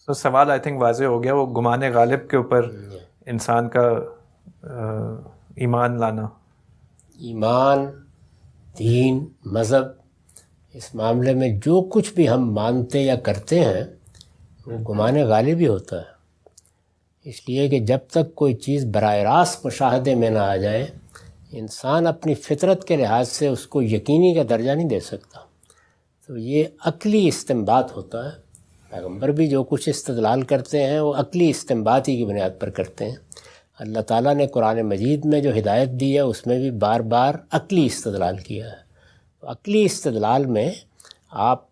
تو سوال I think واضح ہو گیا، وہ گمان غالب کے اوپر انسان کا ایمان لانا، ایمان، دین، مذہب، اس معاملے میں جو کچھ بھی ہم مانتے یا کرتے ہیں وہ گمان غالب ہی ہوتا ہے. اس لیے کہ جب تک کوئی چیز براہ راست مشاہدے میں نہ آ جائے، انسان اپنی فطرت کے لحاظ سے اس کو یقینی کا درجہ نہیں دے سکتا. تو یہ عقلی استنباط ہوتا ہے. پیغمبر بھی جو کچھ استدلال کرتے ہیں وہ عقلی استنباط ہی کی بنیاد پر کرتے ہیں. اللہ تعالیٰ نے قرآن مجید میں جو ہدایت دی ہے اس میں بھی بار بار عقلی استدلال کیا ہے. تو عقلی استدلال میں آپ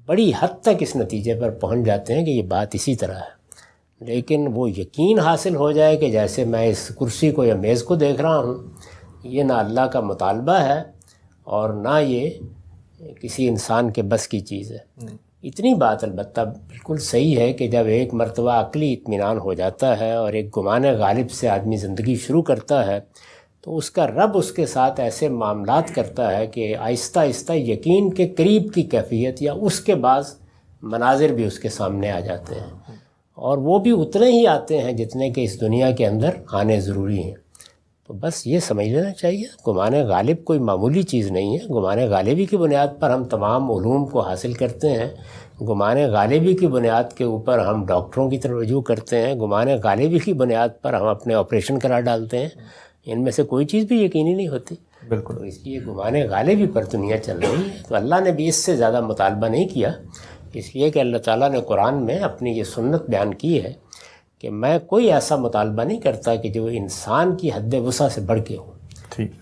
بڑی حد تک اس نتیجے پر پہنچ جاتے ہیں کہ یہ بات اسی طرح ہے. لیکن وہ یقین حاصل ہو جائے کہ جیسے میں اس کرسی کو یا میز کو دیکھ رہا ہوں، یہ نہ اللہ کا مطالبہ ہے اور نہ یہ کسی انسان کے بس کی چیز ہے. اتنی بات البتہ بالکل صحیح ہے کہ جب ایک مرتبہ عقلی اطمینان ہو جاتا ہے اور ایک گمان غالب سے آدمی زندگی شروع کرتا ہے تو اس کا رب اس کے ساتھ ایسے معاملات کرتا ہے کہ آہستہ آہستہ یقین کے قریب کی کیفیت یا اس کے بعض مناظر بھی اس کے سامنے آ جاتے ہیں، اور وہ بھی اتنے ہی آتے ہیں جتنے کہ اس دنیا کے اندر آنے ضروری ہیں. تو بس یہ سمجھ لینا چاہیے گمان غالب کوئی معمولی چیز نہیں ہے. گمان غالبی کی بنیاد پر ہم تمام علوم کو حاصل کرتے ہیں. گمان غالبی کی بنیاد کے اوپر ہم ڈاکٹروں کی طرف رجوع کرتے ہیں. گمان غالبی کی بنیاد پر ہم اپنے آپریشن کرا ڈالتے ہیں. ان میں سے کوئی چیز بھی یقینی نہیں ہوتی. بالکل. تو اس لیے گمان غالبی پر دنیا چل رہی ہے. تو اللہ نے بھی اس سے زیادہ مطالبہ نہیں کیا، اس لیے کہ اللہ تعالیٰ نے قرآن میں اپنی یہ سنت بیان کی ہے کہ میں کوئی ایسا مطالبہ نہیں کرتا کہ جو انسان کی حد وسع سے بڑھ کے ہو.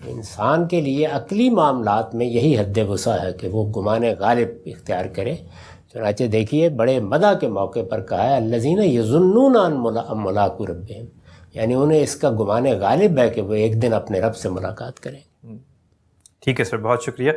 انسان کے لیے عقلی معاملات میں یہی حد وسع ہے کہ وہ گمان غالب اختیار کرے. چنانچہ دیکھیے بڑے مدح کے موقع پر کہا ہے الذین یظنون ان ملاقو ربہم، یعنی انہیں اس کا گمان غالب ہے کہ وہ ایک دن اپنے رب سے ملاقات کریں. ٹھیک ہے سر، بہت شکریہ.